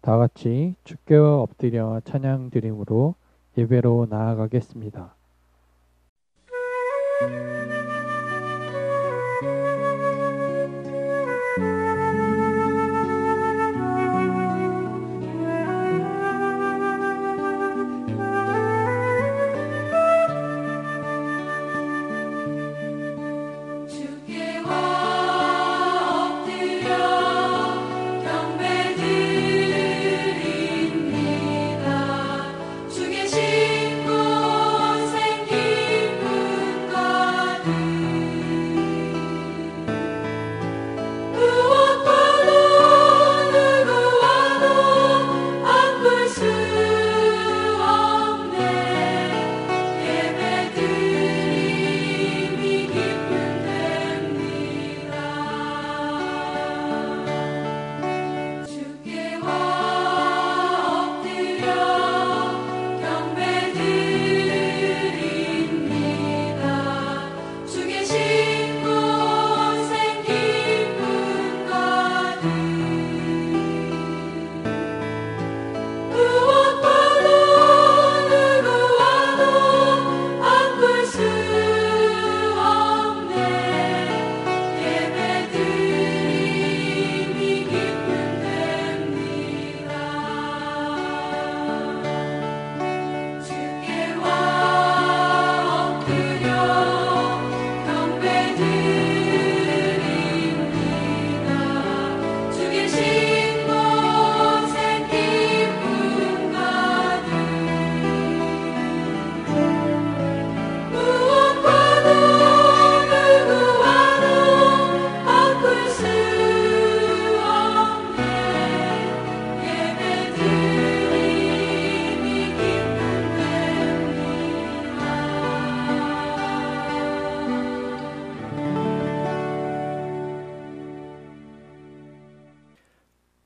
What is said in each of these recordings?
다 같이 주께 엎드려 찬양 드림으로 예배로 나아가겠습니다.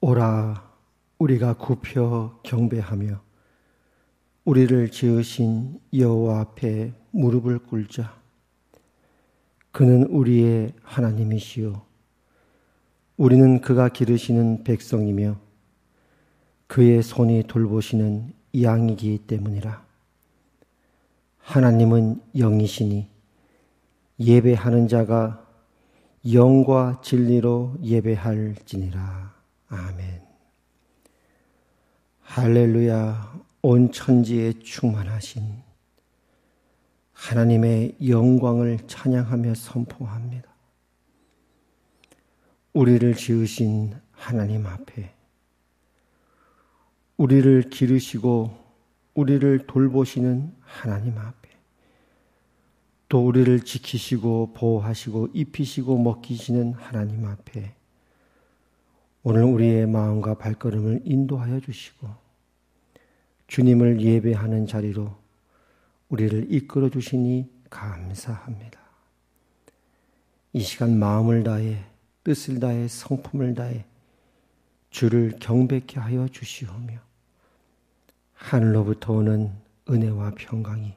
오라, 우리가 굽혀 경배하며 우리를 지으신 여호와 앞에 무릎을 꿇자. 그는 우리의 하나님이시요 우리는 그가 기르시는 백성이며 그의 손이 돌보시는 양이기 때문이라. 하나님은 영이시니 예배하는 자가 영과 진리로 예배할지니라. 아멘. 할렐루야. 온 천지에 충만하신 하나님의 영광을 찬양하며 선포합니다. 우리를 지으신 하나님 앞에, 우리를 기르시고 우리를 돌보시는 하나님 앞에, 또 우리를 지키시고 보호하시고 입히시고 먹이시는 하나님 앞에 오늘 우리의 마음과 발걸음을 인도하여 주시고 주님을 예배하는 자리로 우리를 이끌어 주시니 감사합니다. 이 시간 마음을 다해 뜻을 다해 성품을 다해 주를 경배케 하여 주시오며 하늘로부터 오는 은혜와 평강이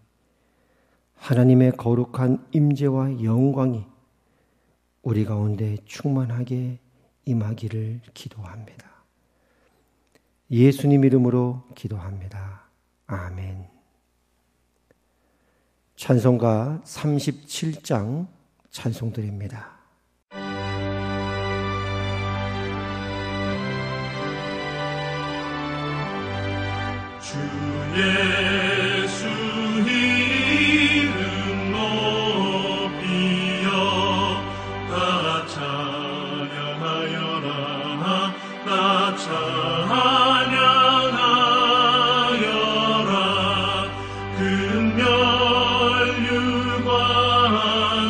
하나님의 거룩한 임재와 영광이 우리 가운데 충만하게 임하기를 기도합니다. 예수님 이름으로 기도합니다. 아멘. 찬송가 37장 찬송드립니다. 주 예수 이름 높이여 다 찬양하여라. 다 찬양하여라. 금멸 유관을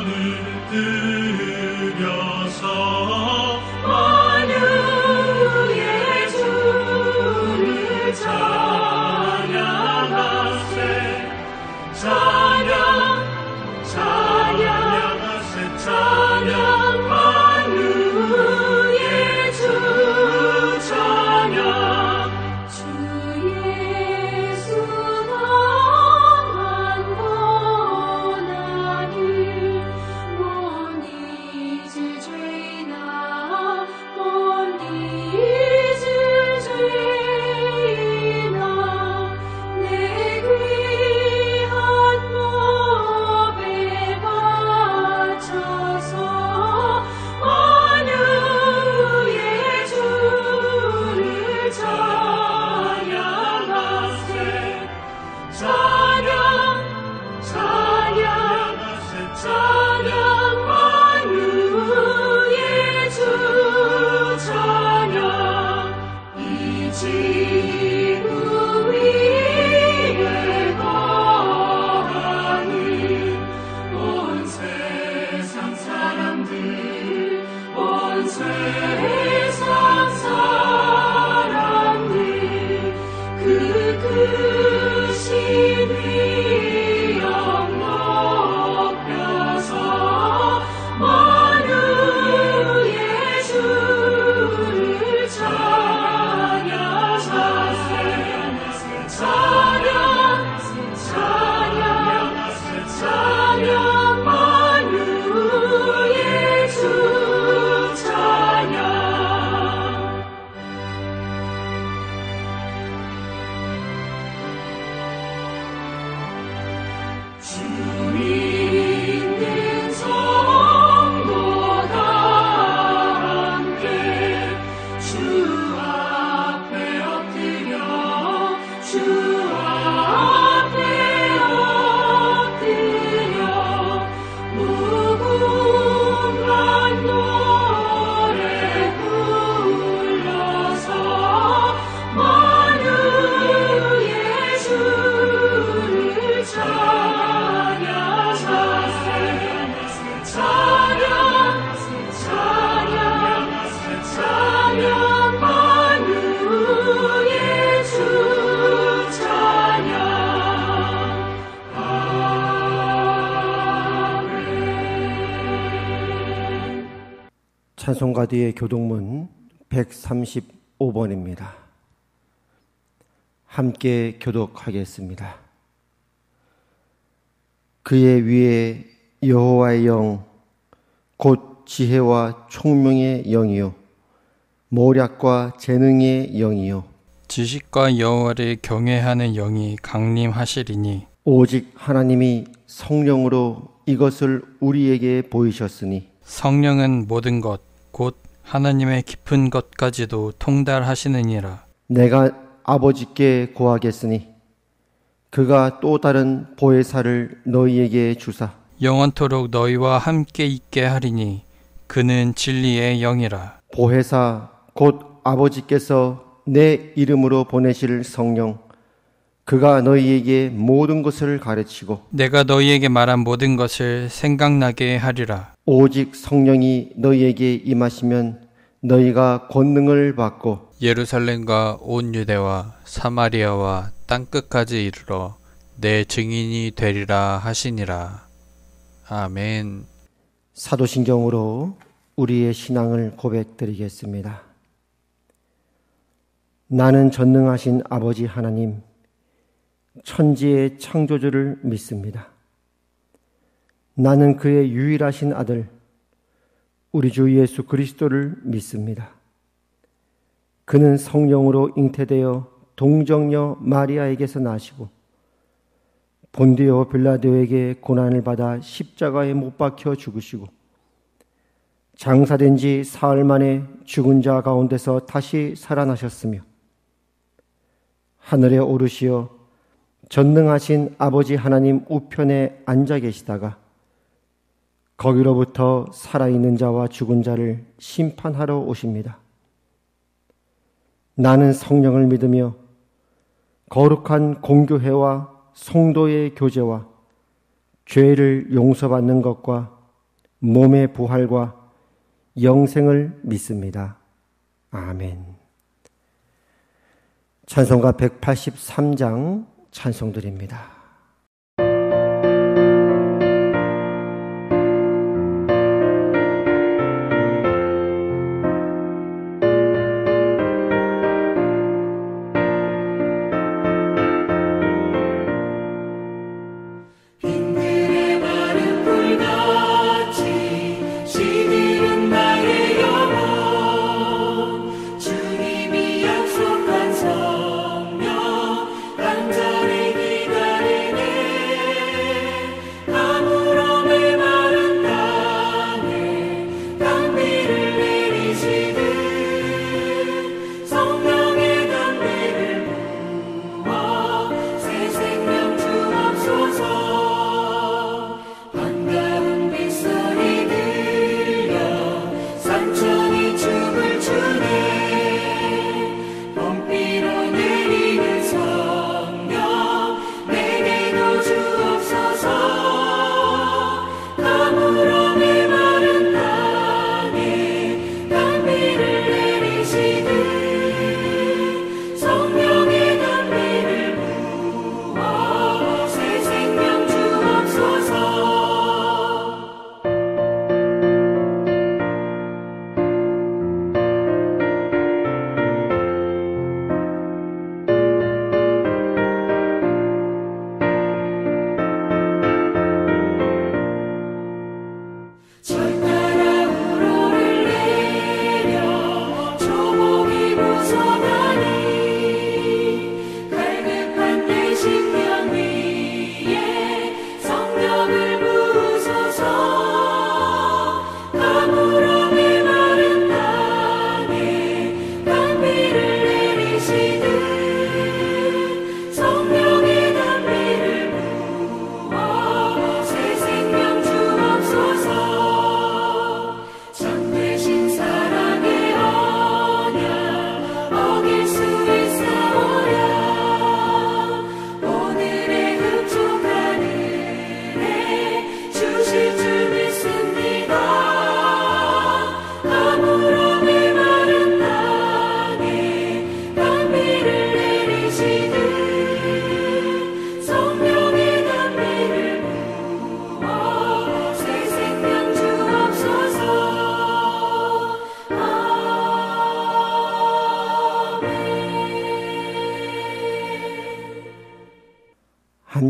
들여서 만유의 주를 찬양하라. 찬송가디의 교독문 135번입니다. 함께 교독하겠습니다. 그의 위에 여호와의 영, 곧 지혜와 총명의 영이요 모략과 재능의 영이요 지식과 여호와를 경외하는 영이 강림하시리니 오직 하나님이 성령으로 이것을 우리에게 보이셨으니 성령은 모든 것 곧 하나님의 깊은 것까지도 통달하시느니라. 내가 아버지께 고하겠으니 그가 또 다른 보혜사를 너희에게 주사 영원토록 너희와 함께 있게 하리니 그는 진리의 영이라. 보혜사 곧 아버지께서 내 이름으로 보내실 성령 그가 너희에게 모든 것을 가르치고 내가 너희에게 말한 모든 것을 생각나게 하리라. 오직 성령이 너희에게 임하시면 너희가 권능을 받고 예루살렘과 온 유대와 사마리아와 땅끝까지 이르러 내 증인이 되리라 하시니라. 아멘. 사도신경으로 우리의 신앙을 고백드리겠습니다. 나는 전능하신 아버지 하나님, 천지의 창조주를 믿습니다. 나는 그의 유일하신 아들, 우리 주 예수 그리스도를 믿습니다. 그는 성령으로 잉태되어 동정녀 마리아에게서 나시고 본디오 빌라도에게 고난을 받아 십자가에 못 박혀 죽으시고 장사된 지 사흘 만에 죽은 자 가운데서 다시 살아나셨으며 하늘에 오르시어 전능하신 아버지 하나님 우편에 앉아 계시다가 거기로부터 살아있는 자와 죽은 자를 심판하러 오십니다. 나는 성령을 믿으며 거룩한 공교회와 성도의 교제와 죄를 용서받는 것과 몸의 부활과 영생을 믿습니다. 아멘. 찬송가 183장 찬송드립니다. 주님이 약속한 성령 간절히 기다려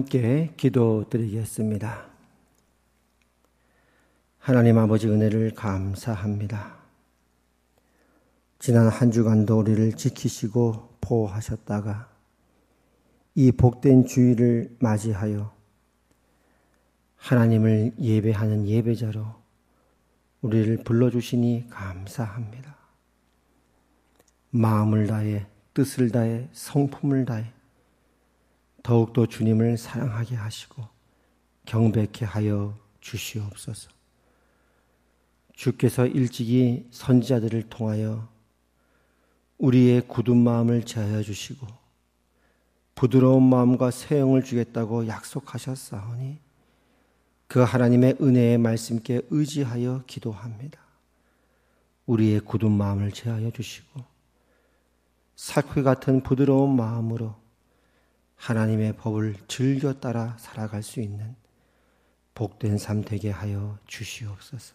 함께 기도드리겠습니다. 하나님 아버지 은혜를 감사합니다. 지난 한 주간도 우리를 지키시고 보호하셨다가 이 복된 주일을 맞이하여 하나님을 예배하는 예배자로 우리를 불러주시니 감사합니다. 마음을 다해, 뜻을 다해, 성품을 다해 더욱더 주님을 사랑하게 하시고 경배케 하여 주시옵소서. 주께서 일찍이 선지자들을 통하여 우리의 굳은 마음을 제하여 주시고 부드러운 마음과 새 영을 주겠다고 약속하셨사오니 그 하나님의 은혜의 말씀께 의지하여 기도합니다. 우리의 굳은 마음을 제하여 주시고 살코기 같은 부드러운 마음으로 하나님의 법을 즐겨 따라 살아갈 수 있는 복된 삶 되게 하여 주시옵소서.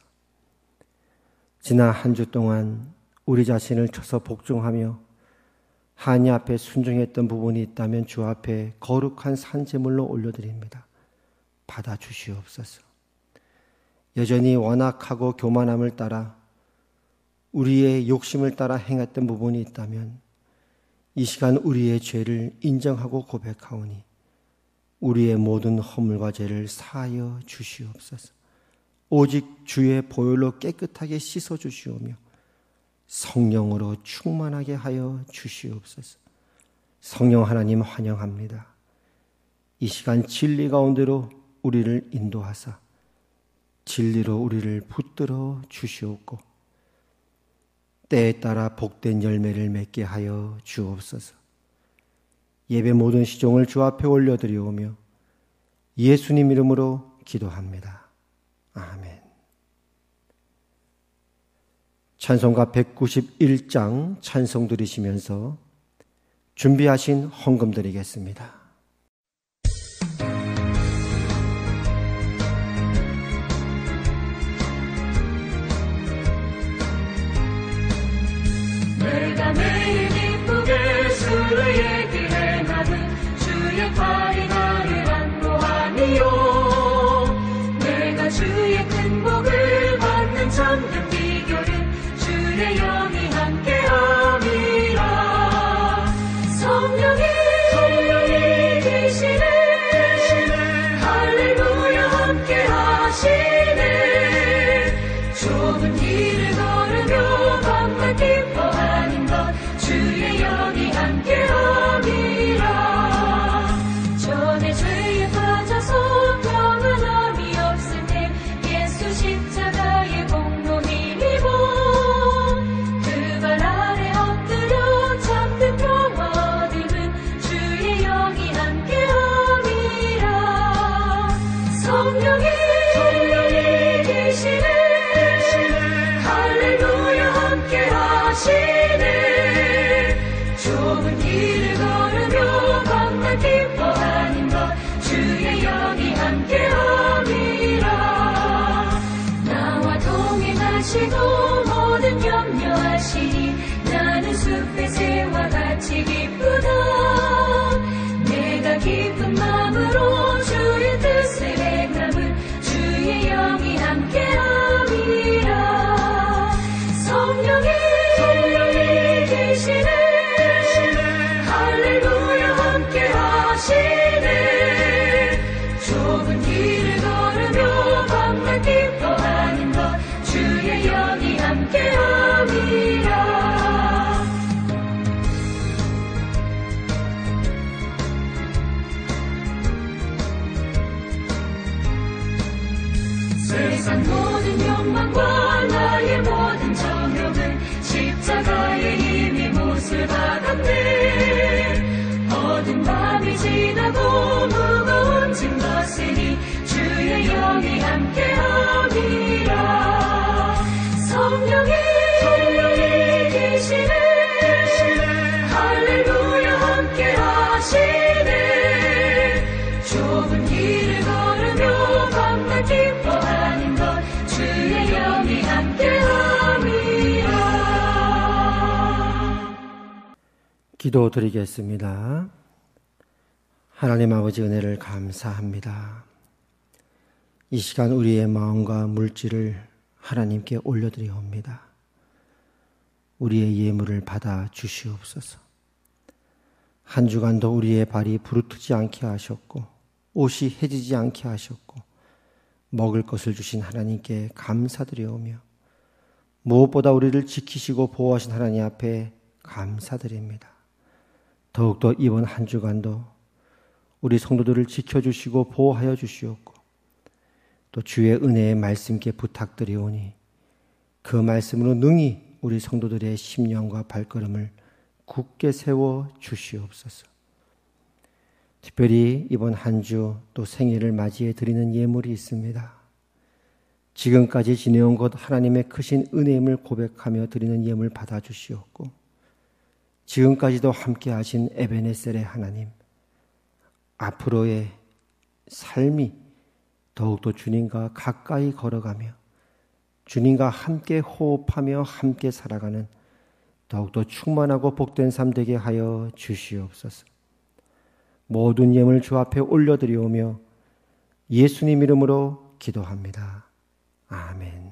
지난 한 주 동안 우리 자신을 쳐서 복종하며 하나님 앞에 순종했던 부분이 있다면 주 앞에 거룩한 산제물로 올려드립니다. 받아주시옵소서. 여전히 완악하고 교만함을 따라 우리의 욕심을 따라 행했던 부분이 있다면 이 시간 우리의 죄를 인정하고 고백하오니 우리의 모든 허물과 죄를 사하여 주시옵소서. 오직 주의 보혈로 깨끗하게 씻어 주시오며 성령으로 충만하게 하여 주시옵소서. 성령 하나님 환영합니다. 이 시간 진리 가운데로 우리를 인도하사 진리로 우리를 붙들어 주시옵고 때에 따라 복된 열매를 맺게 하여 주옵소서. 예배 모든 시종을 주 앞에 올려드리오며 예수님 이름으로 기도합니다. 아멘. 찬송가 191장 찬송 드리시면서 준비하신 헌금 드리겠습니다. 내가 매일 기쁘게 주의 길 행하는 주의 팔이 나를 안보하니요. 내가 주의 큰 복을 받는 참된 비결은 주의 영이 함께함이라. 성령이 계시네 할렐루야 함께하시네. 좁은 길을 걸으며 밤낮 기뻐하는 것 주의 영이 함께함이라. 전에 죄에 빠져서 평안함이 없을 때 예수 십자가의 공로 힘입어 그 발 아래 엎드려 참된 평화 얻음은 주의 영이 함께함이라. 성령이 계시네 할렐루야 함께하시네. 좁은 길을 걸으며 밤낮 기뻐하는 것 주의 영이 함께함이라. 나와 동행하시고 모든 염려하시니 나는 숲의 새와 같이 기쁘다. 내가 기쁜 마음으로 주의 뜻을 행함은 주의 영이 함께함이라. 성령이 계시네 할렐루야 함께하시네. 좁은 길을 걸으며 밤낮 기뻐하는 것 주의 영이 함께함이라. 세상 모든 욕망과 나의 모든 정욕은 십자가의 힘이 못을 박았네. 어두운 밤이 지나고 무거운 짐 벗으니 주의 영이 함께함이라. 성령이 계시네 할렐루야 함께하시네. 좁은 길을 걸으며 밤낮 기뻐하는 것 주의 영이 함께함이라. 기도드리겠습니다. 하나님 아버지 은혜를 감사합니다. 이 시간 우리의 마음과 물질을 하나님께 올려드리옵니다. 우리의 예물을 받아 주시옵소서. 한 주간도 우리의 발이 부르트지 않게 하셨고 옷이 해지지 않게 하셨고 먹을 것을 주신 하나님께 감사드리오며 무엇보다 우리를 지키시고 보호하신 하나님 앞에 감사드립니다. 더욱더 이번 한 주간도 우리 성도들을 지켜주시고 보호하여 주시옵고 또 주의 은혜의 말씀께 부탁드리오니 그 말씀으로 능히 우리 성도들의 심령과 발걸음을 굳게 세워 주시옵소서. 특별히 이번 한 주 또 생일을 맞이해 드리는 예물이 있습니다. 지금까지 지내온 것 하나님의 크신 은혜임을 고백하며 드리는 예물 받아주시옵고 지금까지도 함께 하신 에베네셀의 하나님, 앞으로의 삶이 더욱더 주님과 가까이 걸어가며 주님과 함께 호흡하며 함께 살아가는 더욱더 충만하고 복된 삶 되게 하여 주시옵소서. 모든 예물 주 앞에 올려드리오며 예수님 이름으로 기도합니다. 아멘.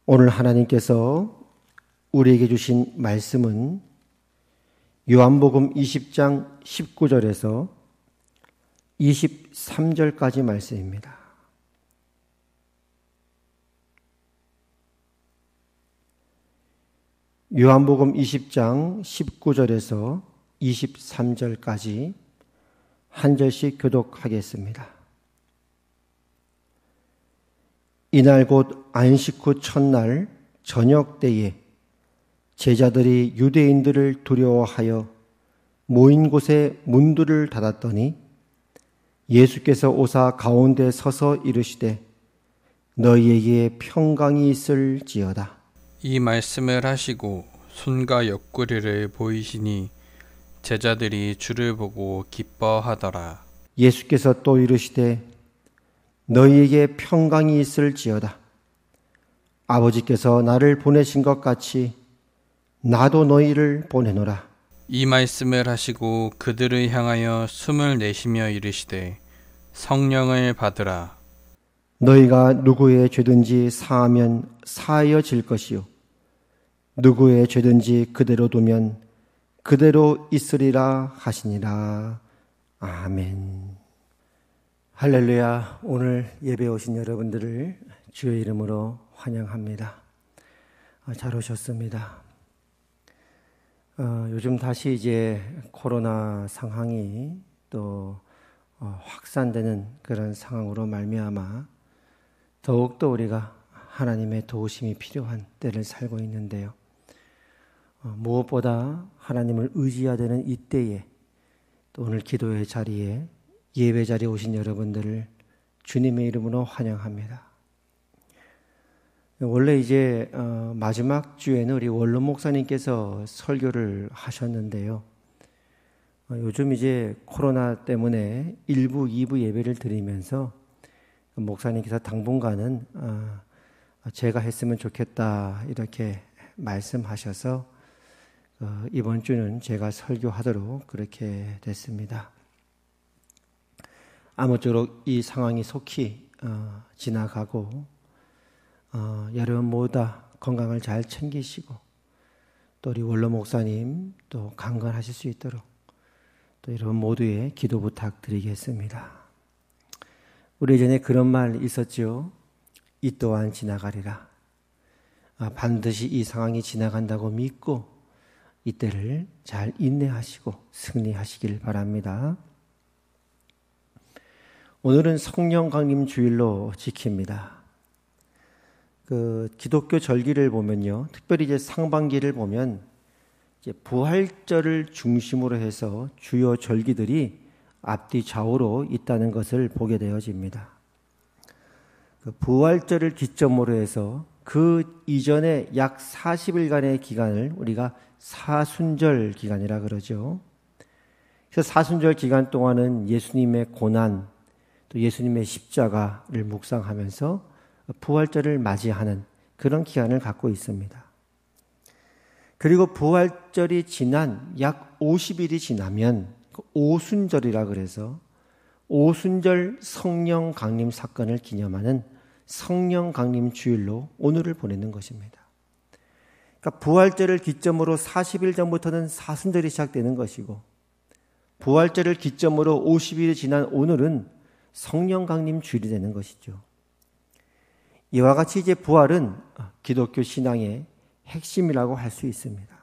오늘 하나님께서 우리에게 주신 말씀은 요한복음 20장 19절에서 23절까지 말씀입니다. 요한복음 20장 19절에서 23절까지 한 절씩 교독하겠습니다. 이날 곧 안식 후 첫날 저녁 때에 제자들이 유대인들을 두려워하여 모인 곳에 문들을 닫았더니 예수께서 오사 가운데 서서 이르시되 너희에게 평강이 있을지어다. 이 말씀을 하시고 손과 옆구리를 보이시니 제자들이 주를 보고 기뻐하더라. 예수께서 또 이르시되 너희에게 평강이 있을지어다. 아버지께서 나를 보내신 것 같이 나도 너희를 보내노라. 이 말씀을 하시고 그들을 향하여 숨을 내쉬며 이르시되 성령을 받으라. 너희가 누구의 죄든지 사하면 사하여질 것이요 누구의 죄든지 그대로 두면 그대로 있으리라 하시니라. 아멘. 할렐루야. 오늘 예배 오신 여러분들을 주의 이름으로 환영합니다. 잘 오셨습니다. 요즘 다시 이제 코로나 상황이 또 확산되는 그런 상황으로 말미암아 더욱더 우리가 하나님의 도우심이 필요한 때를 살고 있는데요. 무엇보다 하나님을 의지해야 되는 이때에 또 오늘 기도의 자리에 예배 자리에 오신 여러분들을 주님의 이름으로 환영합니다. 원래 이제 마지막 주에는 우리 원로 목사님께서 설교를 하셨는데요. 요즘 이제 코로나 때문에 1부, 2부 예배를 드리면서 목사님께서 당분간은 제가 했으면 좋겠다 이렇게 말씀하셔서 이번 주는 제가 설교하도록 그렇게 됐습니다. 아무쪼록 이 상황이 속히 지나가고 여러분 모두 다 건강을 잘 챙기시고 또 우리 원로 목사님 또 강건하실 수 있도록 또 여러분 모두의 기도 부탁드리겠습니다. 우리 예전에 그런 말 있었죠. 이 또한 지나가리라. 반드시 이 상황이 지나간다고 믿고 이때를 잘 인내하시고 승리하시길 바랍니다. 오늘은 성령 강림 주일로 지킵니다. 기독교 절기를 보면요, 특별히 이제 상반기를 보면 이제 부활절을 중심으로 해서 주요 절기들이 앞뒤 좌우로 있다는 것을 보게 되어집니다. 부활절을 기점으로 해서 그 이전에 약 40일간의 기간을 우리가 사순절 기간이라 그러죠. 그래서 사순절 기간 동안은 예수님의 고난, 또 예수님의 십자가를 묵상하면서 부활절을 맞이하는 그런 기간을 갖고 있습니다. 그리고 부활절이 지난 약 50일이 지나면 오순절이라 그래서 오순절 성령 강림 사건을 기념하는 성령 강림 주일로 오늘을 보내는 것입니다. 그러니까 부활절을 기점으로 40일 전부터는 사순절이 시작되는 것이고 부활절을 기점으로 50일이 지난 오늘은 성령 강림 주일이 되는 것이죠. 이와 같이 이제 부활은 기독교 신앙의 핵심이라고 할 수 있습니다.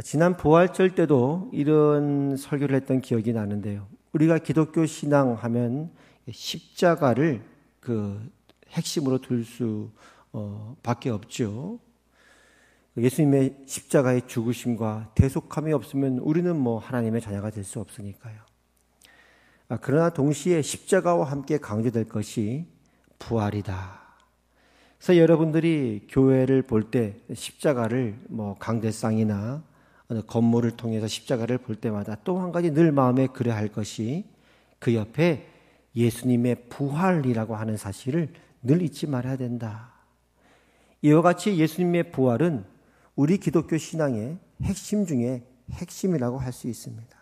지난 부활절 때도 이런 설교를 했던 기억이 나는데요. 우리가 기독교 신앙 하면 십자가를 핵심으로 둘 수 밖에 없죠. 예수님의 십자가의 죽으심과 대속함이 없으면 우리는 하나님의 자녀가 될 수 없으니까요. 그러나 동시에 십자가와 함께 강조될 것이 부활이다. 그래서 여러분들이 교회를 볼 때 십자가를 강대상이나 건물을 통해서 십자가를 볼 때마다 또 한 가지 늘 마음에 그려야 할 것이 그 옆에 예수님의 부활이라고 하는 사실을 늘 잊지 말아야 된다. 이와 같이 예수님의 부활은 우리 기독교 신앙의 핵심 중에 핵심이라고 할 수 있습니다.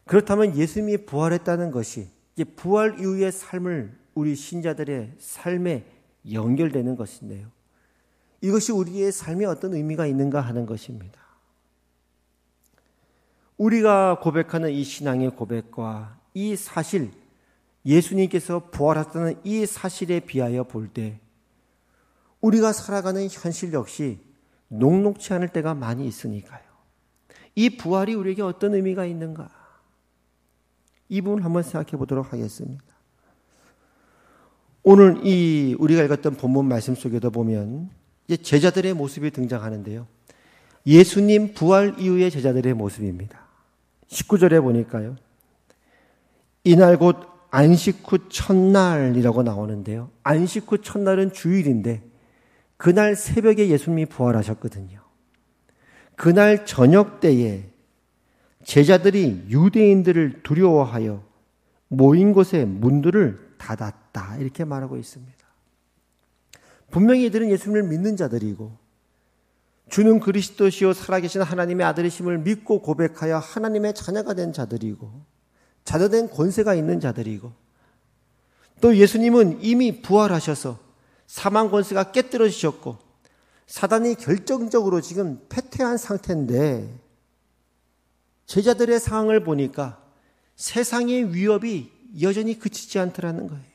그렇다면 예수님이 부활했다는 것이 이제 부활 이후의 삶을 우리 신자들의 삶에 연결되는 것인데요. 이것이 우리의 삶에 어떤 의미가 있는가 하는 것입니다. 우리가 고백하는 이 신앙의 고백과 이 사실, 예수님께서 부활하셨다는 이 사실에 비하여 볼 때 우리가 살아가는 현실 역시 녹록지 않을 때가 많이 있으니까요. 이 부활이 우리에게 어떤 의미가 있는가? 이 부분을 한번 생각해 보도록 하겠습니다. 오늘 우리가 읽었던 본문 말씀 속에도 보면 이제 제자들의 모습이 등장하는데요. 예수님 부활 이후의 제자들의 모습입니다. 19절에 보니까요. 이날 곧 안식 후 첫날이라고 나오는데요. 안식 후 첫날은 주일인데 그날 새벽에 예수님이 부활하셨거든요. 그날 저녁 때에 제자들이 유대인들을 두려워하여 모인 곳에 문들을 닫았다. 이렇게 말하고 있습니다. 분명히 이들은 예수님을 믿는 자들이고 주는 그리스도시요 살아계신 하나님의 아들이심을 믿고 고백하여 하나님의 자녀가 된 자들이고 자녀된 권세가 있는 자들이고 또 예수님은 이미 부활하셔서 사망 권세가 깨뜨려지셨고 사단이 결정적으로 지금 패퇴한 상태인데 제자들의 상황을 보니까 세상의 위협이 여전히 그치지 않더라는 거예요.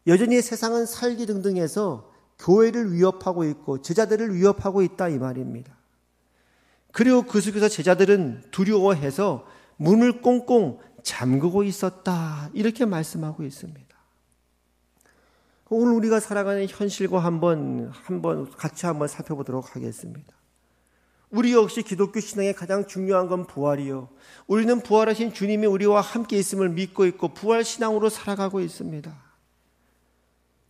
여전히 세상은 살기등등해서 교회를 위협하고 있고 제자들을 위협하고 있다 이 말입니다. 그리고 그 속에서 제자들은 두려워해서 문을 꽁꽁 잠그고 있었다 이렇게 말씀하고 있습니다. 오늘 우리가 살아가는 현실과 같이 한번 살펴보도록 하겠습니다. 우리 역시 기독교 신앙의 가장 중요한 건 부활이요. 우리는 부활하신 주님이 우리와 함께 있음을 믿고 있고 부활 신앙으로 살아가고 있습니다.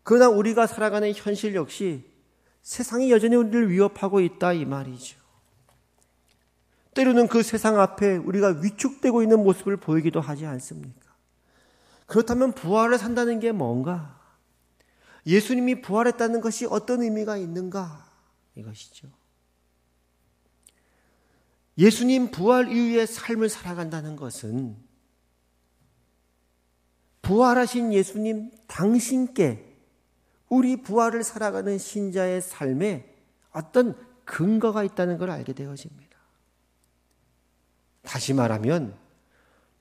그러나 우리가 살아가는 현실 역시 세상이 여전히 우리를 위협하고 있다 이 말이죠. 때로는 그 세상 앞에 우리가 위축되고 있는 모습을 보이기도 하지 않습니까? 그렇다면 부활을 산다는 게 뭔가? 예수님이 부활했다는 것이 어떤 의미가 있는가? 이것이죠. 예수님 부활 이후의 삶을 살아간다는 것은 부활하신 예수님 당신께 우리 부활을 살아가는 신자의 삶에 어떤 근거가 있다는 걸 알게 되어집니다. 다시 말하면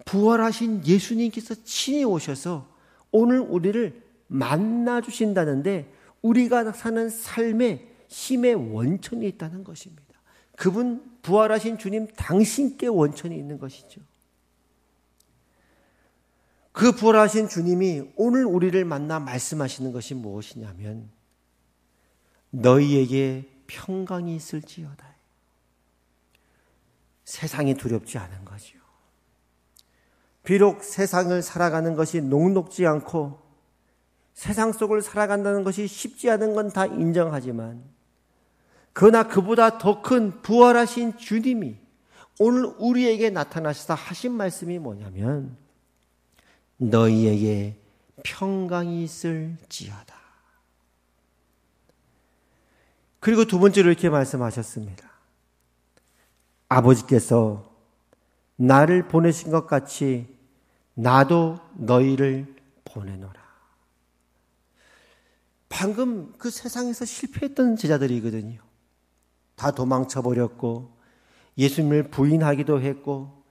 부활하신 예수님께서 친히 오셔서 오늘 우리를 만나 주신다는데 우리가 사는 삶에 힘의 원천이 있다는 것입니다. 그분 부활하신 주님 당신께 원천이 있는 것이죠. 그 부활하신 주님이 오늘 우리를 만나 말씀하시는 것이 무엇이냐면 너희에게 평강이 있을지어다. 세상이 두렵지 않은 거죠. 비록 세상을 살아가는 것이 녹록지 않고 세상 속을 살아간다는 것이 쉽지 않은 건 다 인정하지만 그러나 그보다 더 큰 부활하신 주님이 오늘 우리에게 나타나셔서 하신 말씀이 뭐냐면 너희에게 평강이 있을지어다. 그리고 두 번째로 이렇게 말씀하셨습니다. 아버지께서 나를 보내신 것 같이 나도 너희를 보내노라. 방금 그 세상에서 실패했던 제자들이거든요. 다 도망쳐버렸고 예수님을 부인하기도 했고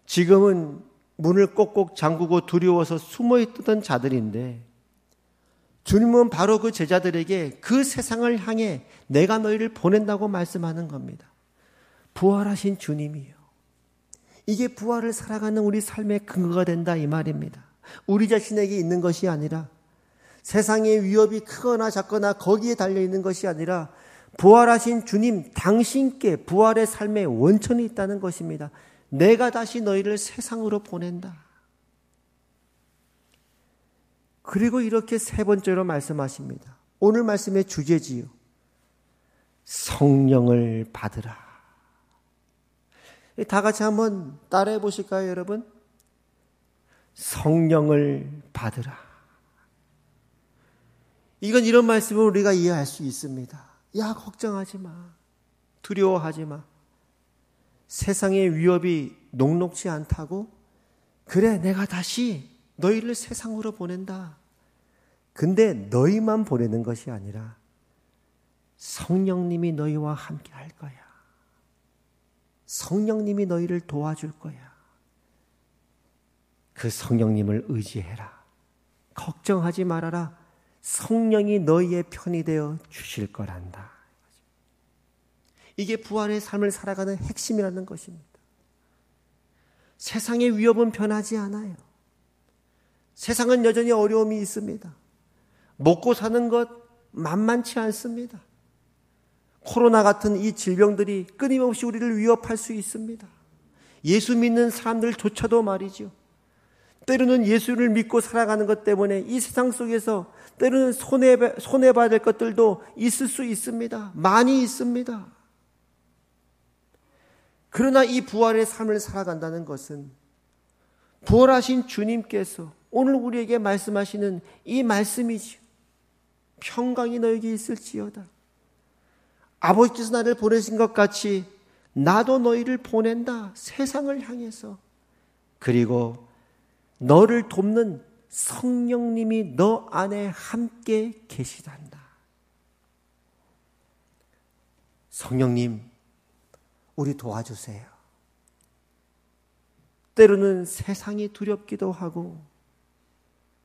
지금은 문을 꼭꼭 잠그고 두려워서 숨어있던 자들인데 주님은 바로 그 제자들에게 그 세상을 향해 내가 너희를 보낸다고 말씀하는 겁니다. 부활하신 주님이요. 이게 부활을 살아가는 우리 삶의 근거가 된다 이 말입니다. 우리 자신에게 있는 것이 아니라 세상의 위협이 크거나 작거나 거기에 달려있는 것이 아니라 부활하신 주님 당신께 부활의 삶의 원천이 있다는 것입니다. 내가 다시 너희를 세상으로 보낸다. 그리고 이렇게 세 번째로 말씀하십니다. 오늘 말씀의 주제지요. 성령을 받으라. 다 같이 한번 따라해 보실까요, 여러분? 성령을 받으라. 이건 이런 말씀을 우리가 이해할 수 있습니다. 야, 걱정하지 마. 두려워하지 마. 세상의 위협이 녹록지 않다고? 그래, 내가 다시 너희를 세상으로 보낸다. 근데 너희만 보내는 것이 아니라 성령님이 너희와 함께 할 거야. 성령님이 너희를 도와줄 거야. 그 성령님을 의지해라. 걱정하지 말아라. 성령이 너희의 편이 되어 주실 거란다. 이게 부활의 삶을 살아가는 핵심이라는 것입니다. 세상의 위협은 변하지 않아요. 세상은 여전히 어려움이 있습니다. 먹고 사는 것 만만치 않습니다. 코로나 같은 이 질병들이 끊임없이 우리를 위협할 수 있습니다. 예수 믿는 사람들조차도 말이죠. 때로는 예수를 믿고 살아가는 것 때문에 이 세상 속에서 때로는 손해봐야 될 것들도 있을 수 있습니다. 많이 있습니다. 그러나 이 부활의 삶을 살아간다는 것은 부활하신 주님께서 오늘 우리에게 말씀하시는 이 말씀이지요. 평강이 너에게 있을지어다. 아버지께서 나를 보내신 것 같이 나도 너희를 보낸다. 세상을 향해서. 그리고 너를 돕는 성령님이 너 안에 함께 계시단다. 성령님, 우리 도와주세요. 때로는 세상이 두렵기도 하고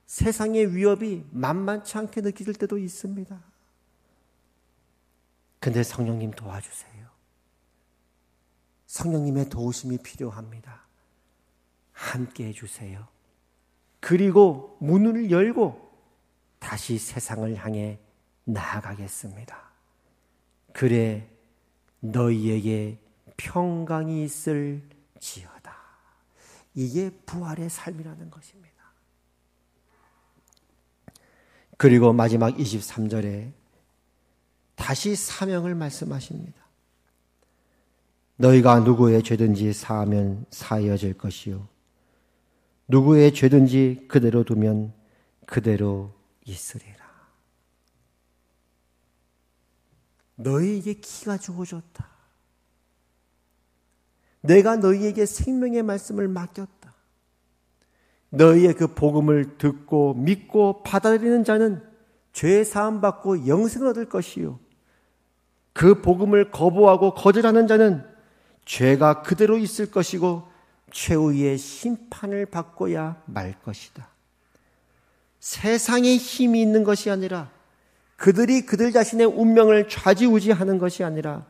세상의 위협이 만만치 않게 느껴질 때도 있습니다. 근데 성령님 도와주세요. 성령님의 도우심이 필요합니다. 함께 해주세요. 그리고 문을 열고 다시 세상을 향해 나아가겠습니다. 그래 너희에게 평강이 있을지어다. 이게 부활의 삶이라는 것입니다. 그리고 마지막 23절에 다시 사명을 말씀하십니다. 너희가 누구의 죄든지 사하면 사하여질 것이요 누구의 죄든지 그대로 두면 그대로 있으리라. 너희에게 기가 주어졌다. 내가 너희에게 생명의 말씀을 맡겼다. 너희의 그 복음을 듣고 믿고 받아들이는 자는 죄 사함 받고 영생을 얻을 것이요 그 복음을 거부하고 거절하는 자는 죄가 그대로 있을 것이고 최후의 심판을 받고야 말 것이다. 세상에 힘이 있는 것이 아니라 그들이 그들 자신의 운명을 좌지우지하는 것이 아니라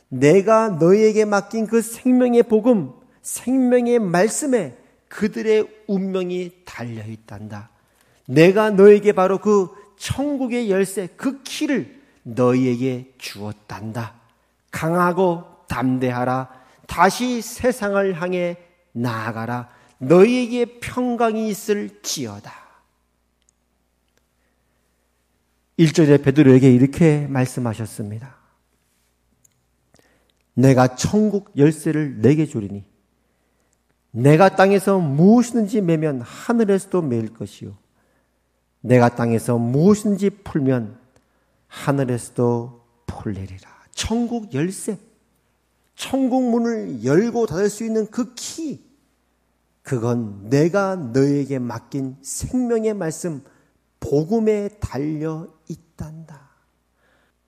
내가 너희에게 맡긴 그 생명의 복음, 생명의 말씀에 그들의 운명이 달려있단다. 내가 너에게 바로 그 천국의 열쇠, 그 키를 너희에게 주었단다. 강하고 담대하라. 다시 세상을 향해 나아가라. 너희에게 평강이 있을지어다. 1절에 베드로에게 이렇게 말씀하셨습니다. 내가 천국 열쇠를 내게 주리니 내가 땅에서 무엇이든지 매면 하늘에서도 매일 것이요 내가 땅에서 무엇이든지 풀면 하늘에서도 톨레리라. 천국 열쇠, 천국 문을 열고 닫을 수 있는 그 키, 그건 내가 너에게 맡긴 생명의 말씀 복음에 달려 있단다.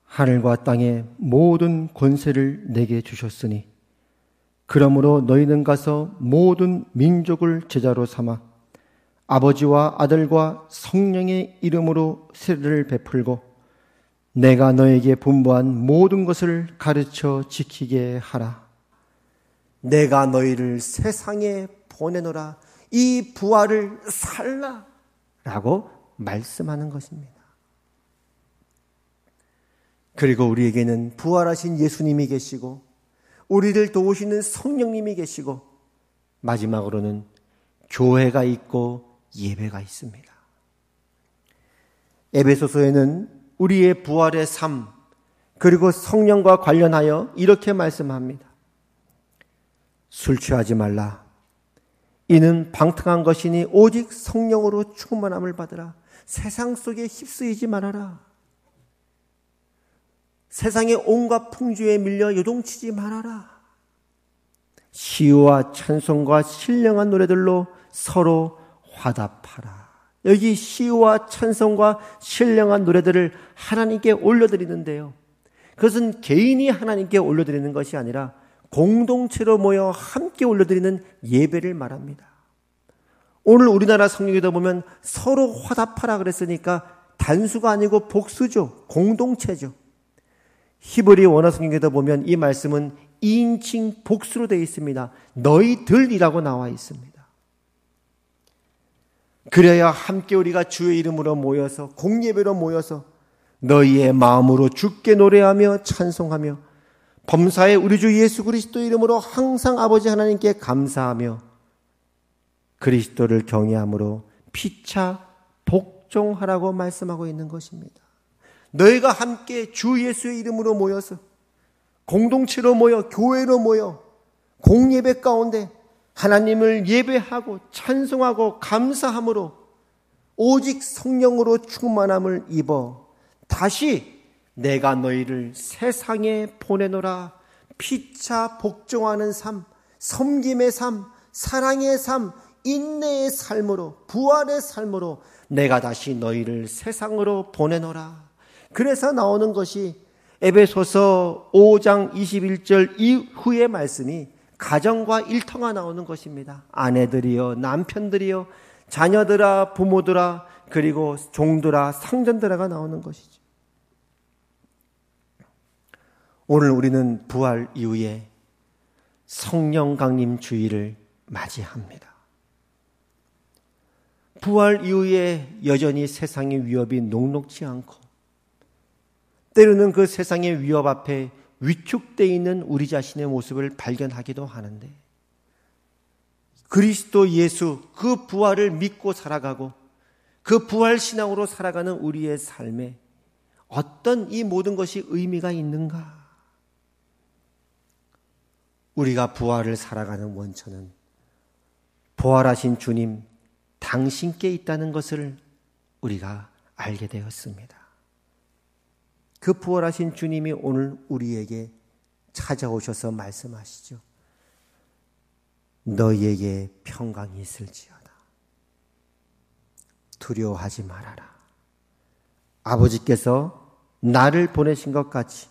하늘과 땅의 모든 권세를 내게 주셨으니 그러므로 너희는 가서 모든 민족을 제자로 삼아 아버지와 아들과 성령의 이름으로 세례를 베풀고 내가 너에게 분부한 모든 것을 가르쳐 지키게 하라. 내가 너희를 세상에 보내노라. 이 부활을 살라 라고 말씀하는 것입니다. 그리고 우리에게는 부활하신 예수님이 계시고 우리를 도우시는 성령님이 계시고 마지막으로는 교회가 있고 예배가 있습니다. 에베소서에는 우리의 부활의 삶 그리고 성령과 관련하여 이렇게 말씀합니다. 술 취하지 말라. 이는 방탕한 것이니 오직 성령으로 충만함을 받으라. 세상 속에 휩쓰이지 말아라. 세상의 온갖 풍조에 밀려 요동치지 말아라. 시와 찬송과 신령한 노래들로 서로 화답하라. 여기 시와 찬송과 신령한 노래들을 하나님께 올려드리는데요. 그것은 개인이 하나님께 올려드리는 것이 아니라 공동체로 모여 함께 올려드리는 예배를 말합니다. 오늘 우리나라 성경에도 보면 서로 화답하라 그랬으니까 단수가 아니고 복수죠. 공동체죠. 히브리 원어 성경에도 보면 이 말씀은 2인칭 복수로 되어 있습니다. 너희들이라고 나와 있습니다. 그래야 함께 우리가 주의 이름으로 모여서 공예배로 모여서 너희의 마음으로 주께 노래하며 찬송하며 범사의 우리 주 예수 그리스도 이름으로 항상 아버지 하나님께 감사하며 그리스도를 경외함으로 피차 복종하라고 말씀하고 있는 것입니다. 너희가 함께 주 예수의 이름으로 모여서 공동체로 모여 교회로 모여 공예배 가운데 하나님을 예배하고 찬송하고 감사함으로 오직 성령으로 충만함을 입어 다시 내가 너희를 세상에 보내노라. 피차 복종하는 삶, 섬김의 삶, 사랑의 삶, 인내의 삶으로 부활의 삶으로 내가 다시 너희를 세상으로 보내노라. 그래서 나오는 것이 에베소서 5장 21절 이후의 말씀이 가정과 일터가 나오는 것입니다. 아내들이여 남편들이여 자녀들아 부모들아 그리고 종들아 상전들아가 나오는 것이죠. 오늘 우리는 부활 이후에 성령 강림 주일을 맞이합니다. 부활 이후에 여전히 세상의 위협이 녹록지 않고 때로는 그 세상의 위협 앞에 위축되어 있는 우리 자신의 모습을 발견하기도 하는데 그리스도 예수 그 부활을 믿고 살아가고 그 부활 신앙으로 살아가는 우리의 삶에 어떤 이 모든 것이 의미가 있는가? 우리가 부활을 살아가는 원천은 부활하신 주님 당신께 있다는 것을 우리가 알게 되었습니다. 그 부활하신 주님이 오늘 우리에게 찾아오셔서 말씀하시죠. 너희에게 평강이 있을지어다. 두려워하지 말아라. 아버지께서 나를 보내신 것 같이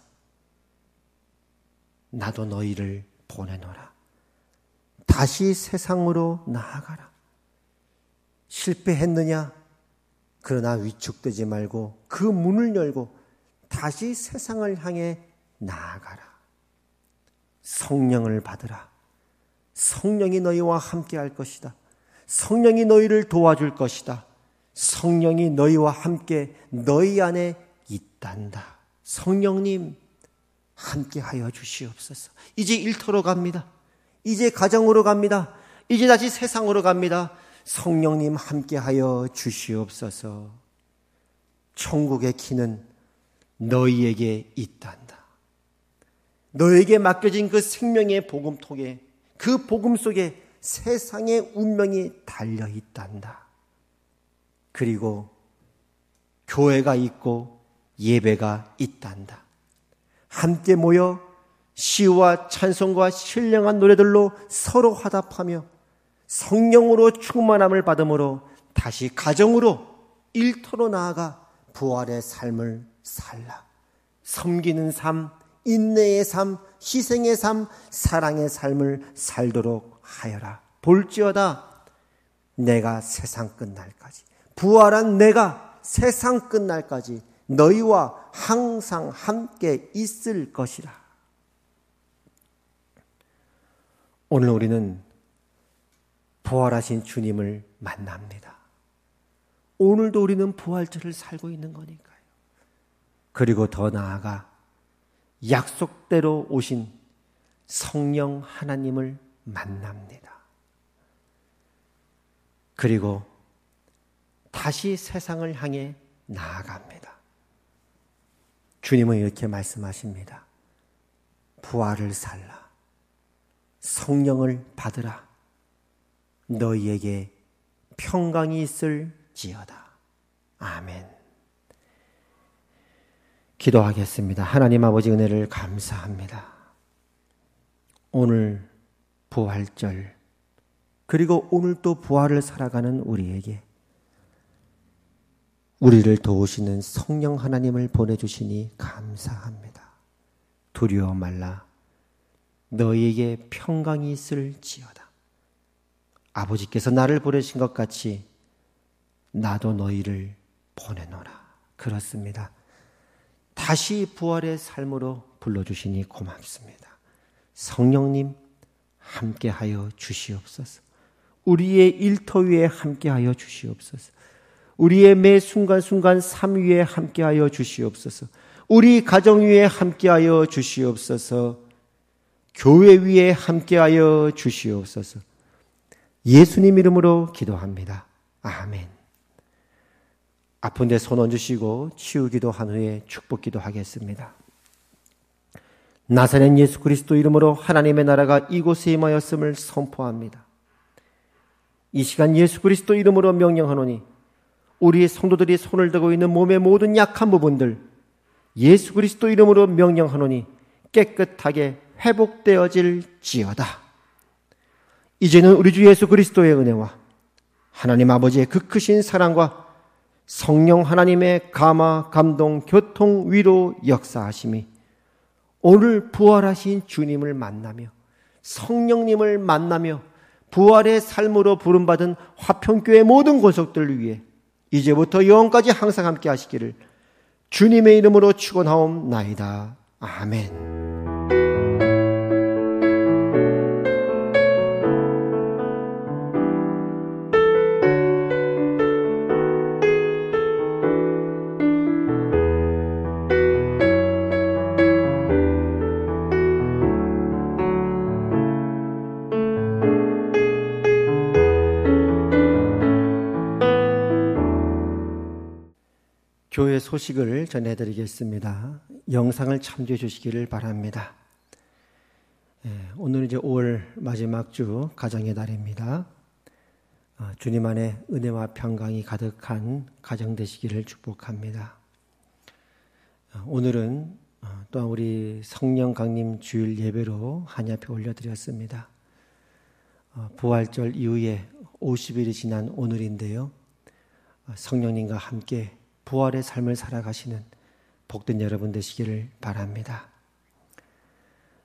나도 너희를 보내노라. 다시 세상으로 나아가라. 실패했느냐? 그러나 위축되지 말고 그 문을 열고 다시 세상을 향해 나아가라. 성령을 받으라. 성령이 너희와 함께 할 것이다. 성령이 너희를 도와줄 것이다. 성령이 너희와 함께 너희 안에 있단다. 성령님 함께 하여 주시옵소서. 이제 일터로 갑니다. 이제 가정으로 갑니다. 이제 다시 세상으로 갑니다. 성령님 함께 하여 주시옵소서. 천국의 키는 너희에게 있단다. 너에게 맡겨진 그 생명의 복음통에 그 복음 속에 세상의 운명이 달려 있단다. 그리고 교회가 있고 예배가 있단다. 함께 모여 시와 찬송과 신령한 노래들로 서로 화답하며 성령으로 충만함을 받음으로 다시 가정으로 일터로 나아가 부활의 삶을 살라. 섬기는 삶, 인내의 삶, 희생의 삶, 사랑의 삶을 살도록 하여라. 볼지어다 내가 세상 끝날까지, 부활한 내가 세상 끝날까지 너희와 항상 함께 있을 것이라. 오늘 우리는 부활하신 주님을 만납니다. 오늘도 우리는 부활절을 살고 있는 거니까요. 그리고 더 나아가 약속대로 오신 성령 하나님을 만납니다. 그리고 다시 세상을 향해 나아갑니다. 주님은 이렇게 말씀하십니다. 부활을 살라. 성령을 받으라. 너희에게 평강이 있을지어다. 아멘. 기도하겠습니다. 하나님 아버지 은혜를 감사합니다. 오늘 부활절, 그리고 오늘 또 부활을 살아가는 우리에게 우리를 도우시는 성령 하나님을 보내주시니 감사합니다. 두려워 말라. 너희에게 평강이 있을지어다. 아버지께서 나를 보내신 것 같이 나도 너희를 보내노라. 그렇습니다. 다시 부활의 삶으로 불러주시니 고맙습니다. 성령님 함께하여 주시옵소서. 우리의 일터 위에 함께하여 주시옵소서. 우리의 매 순간순간 삶 위에 함께하여 주시옵소서. 우리 가정 위에 함께하여 주시옵소서. 교회 위에 함께하여 주시옵소서. 예수님 이름으로 기도합니다. 아멘. 아픈데 손 얹으시고 치유기도 한 후에 축복기도 하겠습니다. 나사렛 예수 그리스도 이름으로 하나님의 나라가 이곳에 임하였음을 선포합니다. 이 시간 예수 그리스도 이름으로 명령하노니 우리 성도들이 손을 대고 있는 몸의 모든 약한 부분들 예수 그리스도 이름으로 명령하노니 깨끗하게 회복되어질지어다. 이제는 우리 주 예수 그리스도의 은혜와 하나님 아버지의 그 크신 사랑과 성령 하나님의 감화, 감동, 교통, 위로 역사하심이 오늘 부활하신 주님을 만나며 성령님을 만나며 부활의 삶으로 부름받은 화평교회 모든 권속들을 위해 이제부터 영원까지 항상 함께 하시기를 주님의 이름으로 축원하옵나이다. 아멘. 교회 소식을 전해드리겠습니다. 영상을 참조해 주시기를 바랍니다. 오늘은 이제 5월 마지막 주 가정의 달입니다. 주님 안에 은혜와 평강이 가득한 가정 되시기를 축복합니다. 오늘은 또한 우리 성령 강림 주일 예배로 한야표 올려드렸습니다. 부활절 이후에 50일이 지난 오늘인데요. 성령님과 함께 부활의 삶을 살아가시는 복된 여러분 되시기를 바랍니다.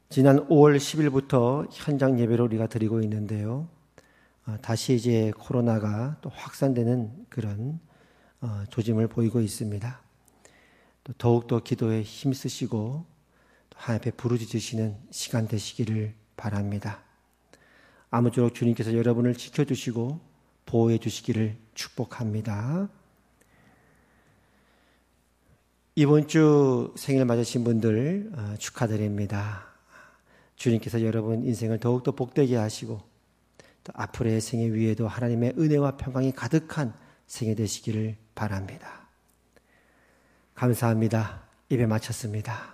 지난 5월 10일부터 현장 예배를 우리가 드리고 있는데요. 다시 이제 코로나가 또 확산되는 그런 조짐을 보이고 있습니다. 또 더욱더 기도에 힘쓰시고 하나님 앞에 부르짖으시는 시간 되시기를 바랍니다. 아무쪼록 주님께서 여러분을 지켜주시고 보호해 주시기를 축복합니다. 이번 주 생일 맞으신 분들 축하드립니다. 주님께서 여러분 인생을 더욱더 복되게 하시고 또 앞으로의 생애 위에도 하나님의 은혜와 평강이 가득한 생애 되시기를 바랍니다. 감사합니다. 예배 마쳤습니다.